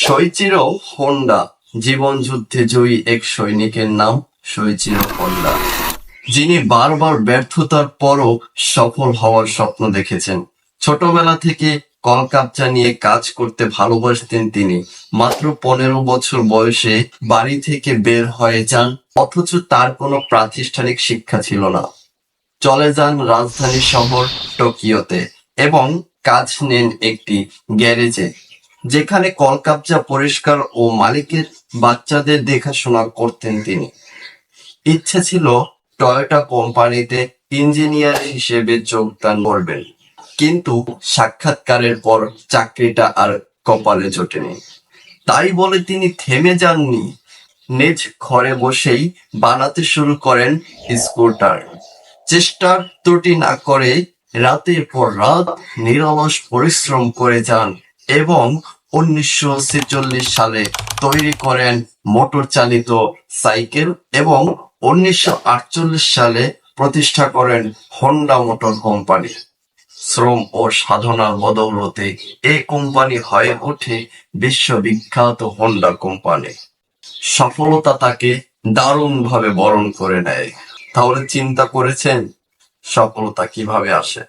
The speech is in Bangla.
শোইচিরো হোন্ডা জীবন যুদ্ধে জয়ী এক সৈনিকের নাম শোইচিরো হোন্ডা, যিনি বারবার ব্যর্থতার পরও সফল হওয়ার স্বপ্ন দেখেছেন। ছোটবেলা থেকে কলকাতা নিয়ে কাজ করতে ভালোবাসতেন তিনি। মাত্র 15 বছর বয়সে বাড়ি থেকে বের হয়ে যান, অথচ তার কোনো প্রাতিষ্ঠানিক শিক্ষা ছিল না। চলে যান রাজধানী শহর টোকিওতে এবং কাজ নেন একটি গ্যারেজে, যেখানে কলকাতা পরিষ্কার ও মালিকের বাচ্চাদের দেখাশোনা করতেন তিনি। ইচ্ছে ছিল টয়োটা কোম্পানিতে ইঞ্জিনিয়ার হিসেবে যোগদান করবেন, কিন্তু সাক্ষাৎকারের পর চাকরিটা আর কপালে জোটেনি। তাই বলে তিনি থেমে যাননি। নিজ ঘরে বসেই বানাতে শুরু করেন স্কুটার। চেষ্টার ত্রুটি না করে রাতের পর রাত নিরলস পরিশ্রম করে যান এবং 1946 সালে তৈরি করেন মোটর চালিত সাইকেল এবং 1948 সালে প্রতিষ্ঠা করেন হোন্ডা মোটর কোম্পানি। শ্রম ও সাধনার বদৌলতে এই কোম্পানি হয়ে ওঠে বিশ্ববিখ্যাত হোন্ডা কোম্পানি। সফলতা তাকে দারুণভাবে বরণ করে নেয়। তাহলে চিন্তা করেছেন সফলতা কিভাবে আসে?